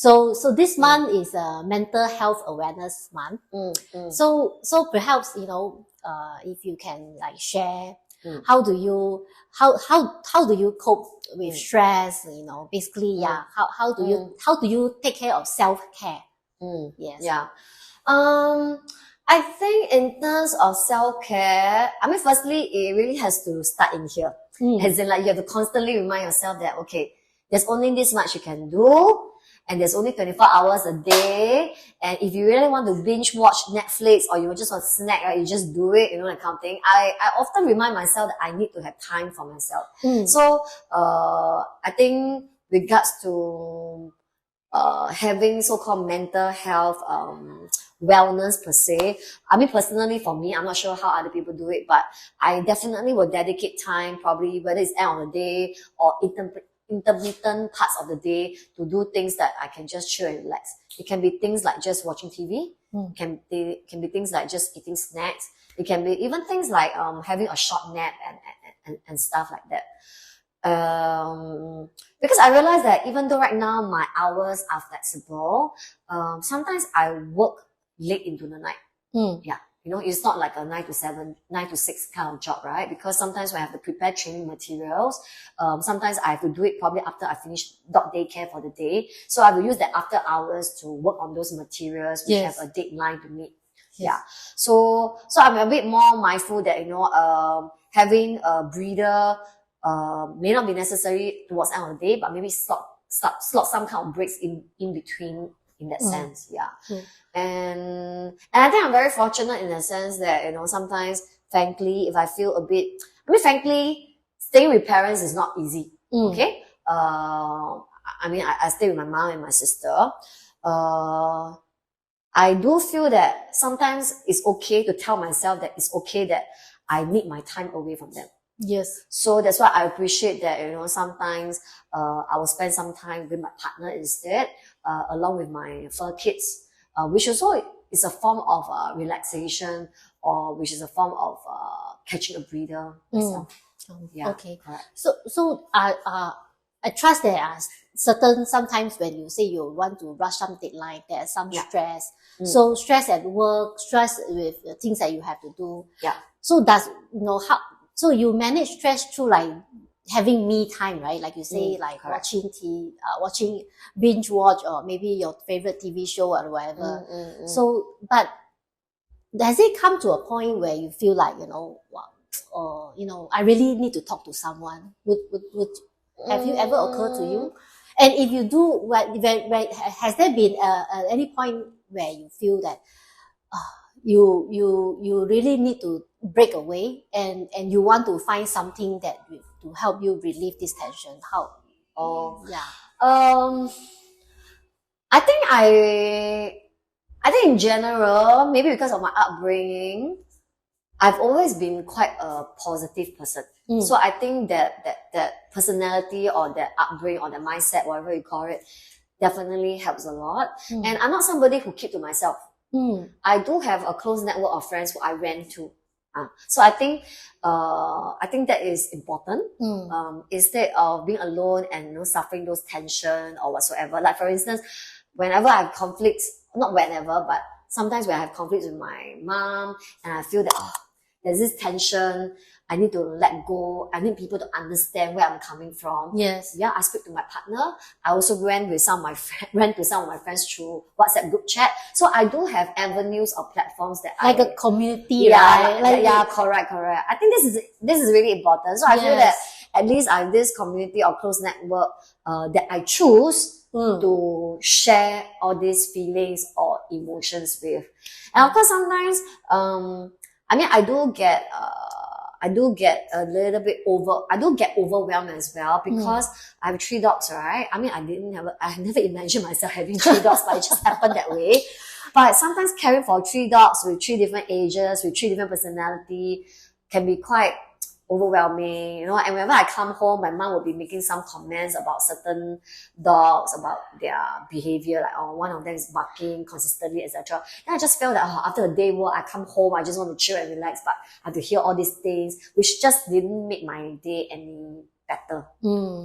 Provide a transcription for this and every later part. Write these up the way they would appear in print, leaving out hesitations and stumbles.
So this month is a mental health awareness month. So perhaps, if you can like share, how do you cope with stress? Basically, how do you take care of self-care? Yes. Yeah. I think in terms of self-care, I mean, firstly, it really has to start in here. As in, like, you have to constantly remind yourself that, okay, there's only this much you can do, and there's only 24 hours a day, and if you really want to binge watch Netflix, or you just want to snack, right, you just do it, that kind of thing. I often remind myself that I need to have time for myself. So, I think regards to having so-called mental health wellness per se, I mean, personally for me, I'm not sure how other people do it, but I definitely will dedicate time, probably whether it's end of the day or intermittent parts of the day, to do things that I can just chill and relax. It can be things like just watching TV. It can be things like just eating snacks. It can be even things like having a short nap and stuff like that. Because I realize that even though right now my hours are flexible, sometimes I work late into the night. Yeah. It's not like a 9 to 6 kind of job, right? Because sometimes when I have to prepare training materials, sometimes I have to do it probably after I finish dog daycare for the day. So I will use the after hours to work on those materials which have a deadline to meet. Yeah. So I'm a bit more mindful that, having a breather, may not be necessary towards the end of the day, but maybe slot some kind of breaks in between, in that sense. Yeah. And I think I'm very fortunate in the sense that, sometimes, frankly, if I feel frankly, staying with parents is not easy. Okay? I stay with my mom and my sister. I do feel that sometimes it's okay to tell myself that it's okay that I need my time away from them. Yes. So that's why I appreciate that, sometimes, I will spend some time with my partner instead, along with my fur kids, which also is a form of relaxation, or which is a form of catching a breather. Yeah. Okay. Correct. So I trust there are sometimes when you say you want to rush some deadline, there's some stress. So stress at work, stress with things that you have to do. Yeah. So so you manage stress through like having me time, right? Like you say, like watching binge watch, or maybe your favorite TV show or whatever. So, but does it come to a point where you feel like, I really need to talk to someone? Would have you ever occurred to you? And if you do, has there been any point where you feel that you really need to break away, and you want to find something that to help you relieve this tension? How? I think in general, maybe because of my upbringing, I've always been quite a positive person. So I think that personality, or that upbringing, or that mindset, whatever you call it, definitely helps a lot. And I'm not somebody who keep to myself. I do have a close network of friends who I rant to. So I think that is important. Instead of being alone and suffering those tension or whatsoever. Like for instance, whenever I have conflicts, not whenever, but sometimes when I have conflicts with my mom, and I feel that there's this tension, I need to let go. I need people to understand where I'm coming from. Yes. Yeah, I speak to my partner. I also ran to some of my friends through WhatsApp group chat. So I do have avenues or platforms that like a community, right? Correct. I think this is really important. So I feel that at least I have this community or close network that I choose to share all these feelings or emotions with. And of course, sometimes I do get a little bit overwhelmed as well, because I have 3 dogs, right? I never imagined myself having 3 dogs, but it just happened that way. But sometimes caring for 3 dogs with 3 different ages, with 3 different personality, can be quite overwhelming, And whenever I come home, my mom will be making some comments about certain dogs, about their behavior, like, one of them is barking consistently, etc. And I just felt that after a day work, I come home, I just want to chill and relax, but I have to hear all these things, which just didn't make my day any better,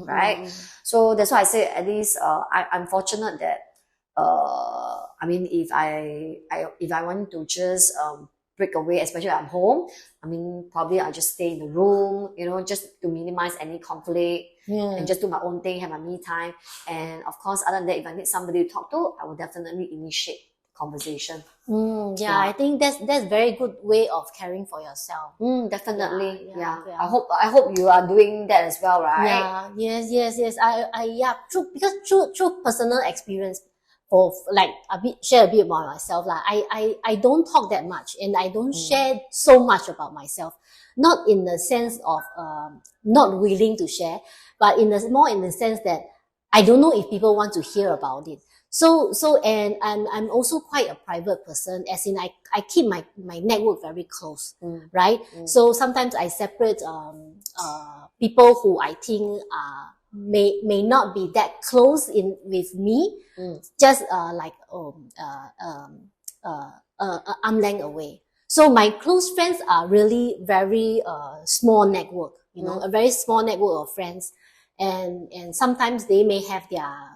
right? So that's why I say, at least I'm fortunate that I mean, if I want to just break away, especially if I'm home, I mean, probably I'll just stay in the room, you know, just to minimize any conflict and just do my own thing, have my me time. And of course, other than that, if I need somebody to talk to, I will definitely initiate conversation. I think that's very good way of caring for yourself. Definitely. Yeah. I hope you are doing that as well, right? Yeah. Yes. True, because through personal experience, for like share a bit about myself. Like I don't talk that much, and I don't share so much about myself. Not in the sense of not willing to share, but more in the sense that I don't know if people want to hear about it. And I'm also quite a private person, as in I keep my network very close, right? So sometimes I separate people who I think may not be that close with me, just arm length away. So my close friends are really very small network, you know, a very small network of friends, and sometimes they may have their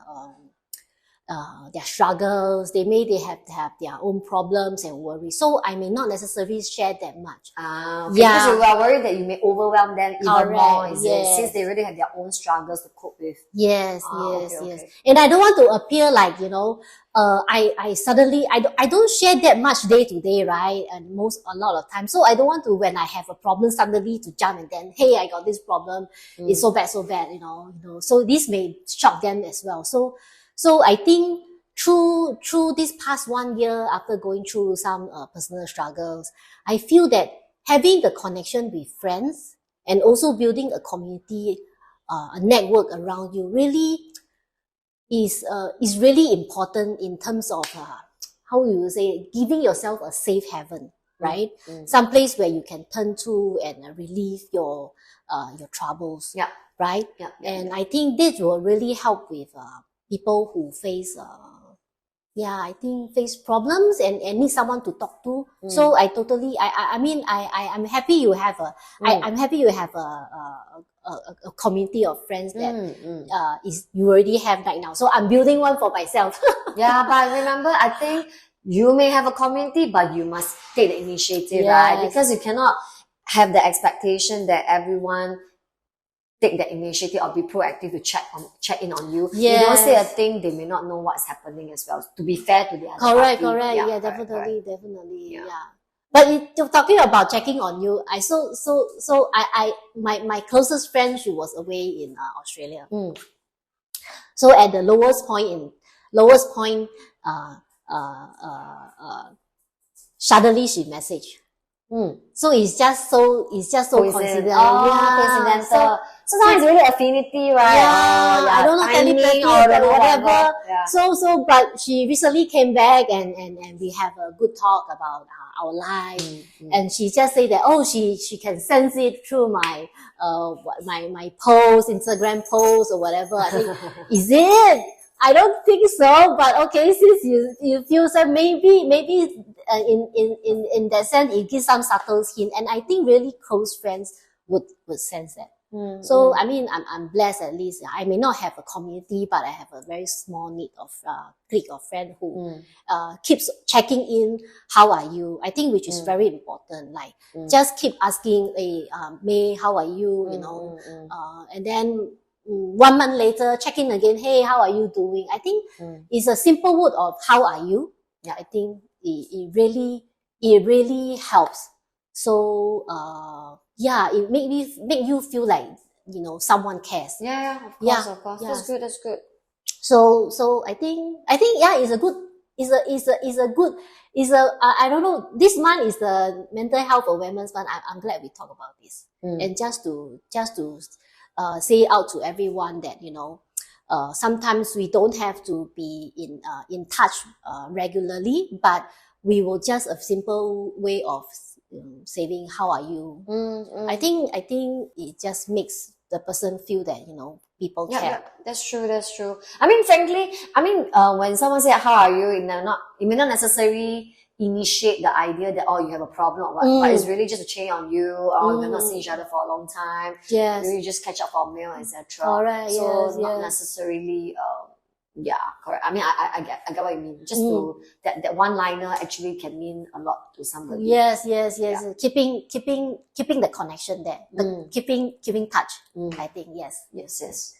struggles, they have their own problems and worries. So I may not necessarily share that much. Because you are worried that you may overwhelm them even more, since they really have their own struggles to cope with. Yes. And I don't want to appear like, you know, I suddenly, I don't share that much day to day, right? And a lot of times. So I don't want to, when I have a problem, suddenly to jump and then, hey, I got this problem. It's so bad, you know. So this may shock them as well. So I think through this past 1 year, after going through some personal struggles, I feel that having the connection with friends and also building a community, a network around you really is really important in terms of how you would say, giving yourself a safe haven, right? Some place where you can turn to and relieve your troubles, right? And I think this will really help with people who face face problems and need someone to talk to. So I totally, I'm happy you have I'm happy you have a community of friends that you already have right now. So I'm building one for myself. But remember, I think you may have a community, but you must take the initiative, right? Because you cannot have the expectation that everyone take the initiative or be proactive to check in on you. You don't say a thing, they may not know what's happening as well. To be fair to the other correct. party. Yeah, definitely. But you're talking about checking on you. My closest friend, she was away in Australia. So at the lowest point, suddenly she messaged. So it's just so coincidental. Coincidental. So sometimes it's really affinity, right? I don't know, telepathy or whatever. So, but she recently came back and we have a good talk about our life. And she just said that, she can sense it through my posts, Instagram posts or whatever. I think, is it? I don't think so, but okay, since you feel that maybe in that sense it gives some subtle hint, and I think really close friends would sense that. So I mean, I'm blessed at least. I may not have a community, but I have a very small knit of clique of friends who keeps checking in. How are you? I think which is very important. Like just keep asking, hey, May, how are you? You know, and then 1 month later, check in again. Hey, how are you doing? I think it's a simple word of how are you. I think it really helps. So it make you feel like, you know, someone cares. Of course. That's good. So I think it's a good, I don't know, this month is the mental health awareness month. I'm glad we talk about this. And just to say out to everyone that, you know, sometimes we don't have to be in touch regularly, but we will just a simple way of saying how are you. I think it just makes the person feel that, you know, people care. That's true. I mean, frankly, when someone says how are you, it may not necessarily initiate the idea that you have a problem or what, but it's really just a check on you, or we've not seen each other for a long time. You just catch up for a meal, etc. Correct. Not necessarily Yeah, correct. I mean, I get what you mean. Just to that one liner actually can mean a lot to somebody. Yes. Keeping the connection there. Keeping touch. I think, yes. Yes.